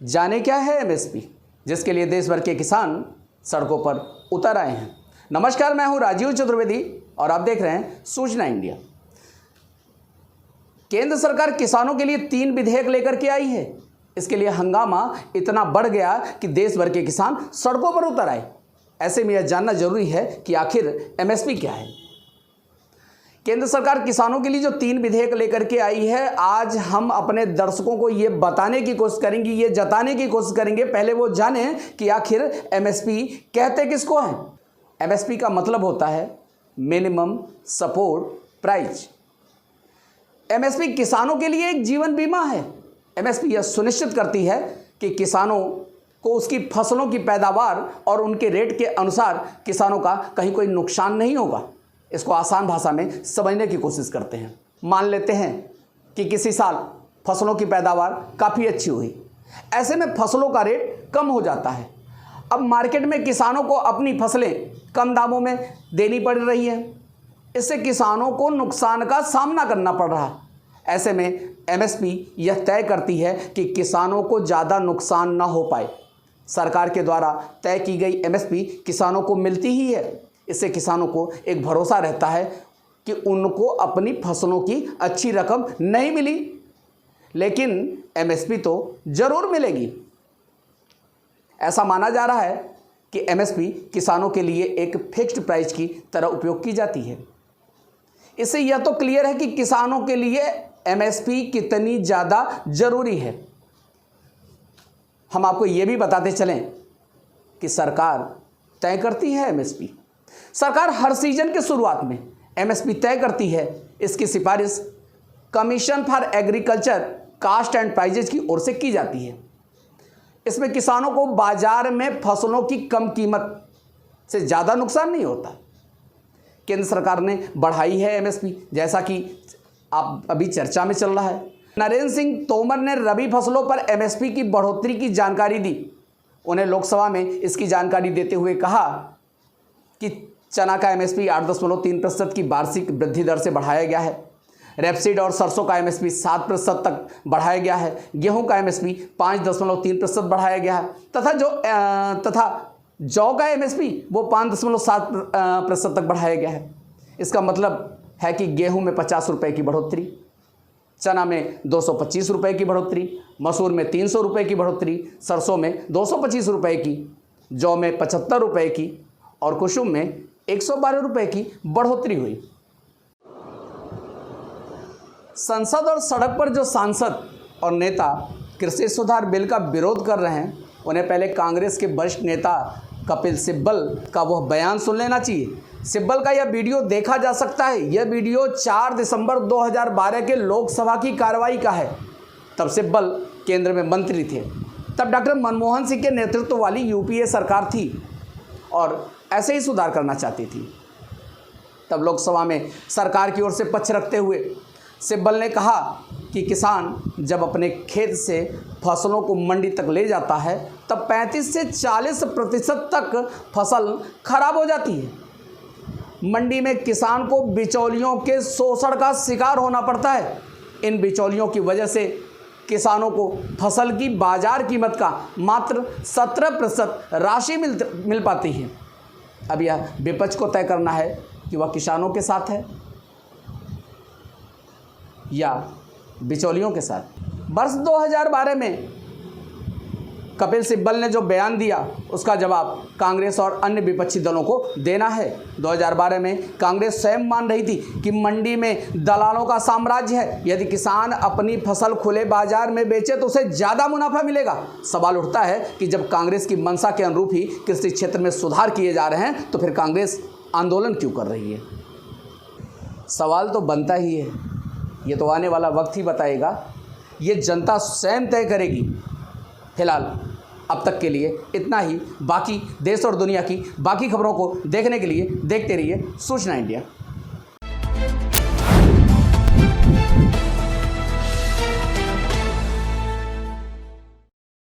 जाने क्या है एमएसपी, जिसके लिए देश भर के किसान सड़कों पर उतर आए हैं। नमस्कार, मैं हूं राजीव चतुर्वेदी और आप देख रहे हैं सूचना इंडिया। केंद्र सरकार किसानों के लिए 3 विधेयक लेकर के आई है। इसके लिए हंगामा इतना बढ़ गया कि देश भर के किसान सड़कों पर उतर आए। ऐसे में यह जानना जरूरी है कि आखिर एमएसपी क्या है। केंद्र सरकार किसानों के लिए जो 3 विधेयक लेकर के आई है, आज हम अपने दर्शकों को ये बताने की कोशिश करेंगे, ये जताने की कोशिश करेंगे, पहले वो जाने कि आखिर एमएसपी कहते किसको हैं। एमएसपी का मतलब होता है मिनिमम सपोर्ट प्राइस। एमएसपी किसानों के लिए एक जीवन बीमा है। एमएसपी यह सुनिश्चित करती है कि किसानों को उसकी फसलों की पैदावार और उनके रेट के अनुसार किसानों का कहीं कोई नुकसान नहीं होगा। इसको आसान भाषा में समझने की कोशिश करते हैं। मान लेते हैं कि किसी साल फसलों की पैदावार काफ़ी अच्छी हुई, ऐसे में फसलों का रेट कम हो जाता है। अब मार्केट में किसानों को अपनी फसलें कम दामों में देनी पड़ रही हैं, इससे किसानों को नुकसान का सामना करना पड़ रहा। ऐसे में एमएसपी यह तय करती है कि किसानों को ज़्यादा नुकसान ना हो पाए। सरकार के द्वारा तय की गई एमएसपी किसानों को मिलती ही है। इससे किसानों को एक भरोसा रहता है कि उनको अपनी फसलों की अच्छी रकम नहीं मिली, लेकिन एमएसपी तो ज़रूर मिलेगी। ऐसा माना जा रहा है कि एमएसपी किसानों के लिए एक फिक्स्ड प्राइस की तरह उपयोग की जाती है। इससे यह तो क्लियर है कि किसानों के लिए एमएसपी कितनी ज़्यादा ज़रूरी है। हम आपको ये भी बताते चलें कि सरकार तय करती है एमएसपी। सरकार हर सीजन के शुरुआत में एमएसपी तय करती है। इसकी सिफारिश commission for agriculture cost and prices की ओर से की जाती है। इसमें किसानों को बाजार में फसलों की कम कीमत से ज़्यादा नुकसान नहीं होता। केंद्र सरकार ने बढ़ाई है एमएसपी, जैसा कि आप अभी चर्चा में चल रहा है। नरेंद्र सिंह तोमर ने रबी फसलों पर एमएसपी की बढ़ोतरी की जानकारी दी। उन्हें लोकसभा में इसकी जानकारी देते हुए कहा कि चना का एमएसपी 8.3% की वार्षिक वृद्धि दर से बढ़ाया गया है। रेपसीड और सरसों का एमएसपी 7% तक बढ़ाया गया है। गेहूं का एमएसपी 5.3% बढ़ाया गया है तथा जौ का एमएसपी वो 5.7% तक बढ़ाया गया है। इसका मतलब है कि गेहूं में 50 रुपये की बढ़ोतरी, चना में 225 रुपये की बढ़ोतरी, मसूर में 300 रुपये की बढ़ोतरी, सरसों में 225 रुपये की, जौ में 75 रुपये की और कुसुम में 112 रुपये की बढ़ोतरी हुई। संसद और सड़क पर जो सांसद और नेता कृषि सुधार बिल का विरोध कर रहे हैं, उन्हें पहले कांग्रेस के वरिष्ठ नेता कपिल सिब्बल का वह बयान सुन लेना चाहिए। सिब्बल का यह वीडियो देखा जा सकता है। यह वीडियो 4 दिसंबर 2012 के लोकसभा की कार्रवाई का है। तब सिब्बल केंद्र में मंत्री थे। तब डॉक्टर मनमोहन सिंह के नेतृत्व वाली यूपीए सरकार थी और ऐसे ही सुधार करना चाहती थी। तब लोकसभा में सरकार की ओर से पक्ष रखते हुए सिब्बल ने कहा कि किसान जब अपने खेत से फसलों को मंडी तक ले जाता है तब 35 से 40% तक फसल खराब हो जाती है। मंडी में किसान को बिचौलियों के शोषण का शिकार होना पड़ता है। इन बिचौलियों की वजह से किसानों को फसल की बाजार कीमत का मात्र 17% राशि मिल पाती है। अब यह विपक्ष को तय करना है कि वह किसानों के साथ है या बिचौलियों के साथ। वर्ष 2012 में कपिल सिब्बल ने जो बयान दिया, उसका जवाब कांग्रेस और अन्य विपक्षी दलों को देना है। 2012 में कांग्रेस स्वयं मान रही थी कि मंडी में दलालों का साम्राज्य है। यदि किसान अपनी फसल खुले बाजार में बेचे तो उसे ज़्यादा मुनाफा मिलेगा। सवाल उठता है कि जब कांग्रेस की मंशा के अनुरूप ही कृषि क्षेत्र में सुधार किए जा रहे हैं तो फिर कांग्रेस आंदोलन क्यों कर रही है। सवाल तो बनता ही है। ये तो आने वाला वक्त ही बताएगा, ये जनता स्वयं तय करेगी। फिलहाल अब तक के लिए इतना ही। बाकी देश और दुनिया की बाकी खबरों को देखने के लिए देखते रहिए सूचना इंडिया।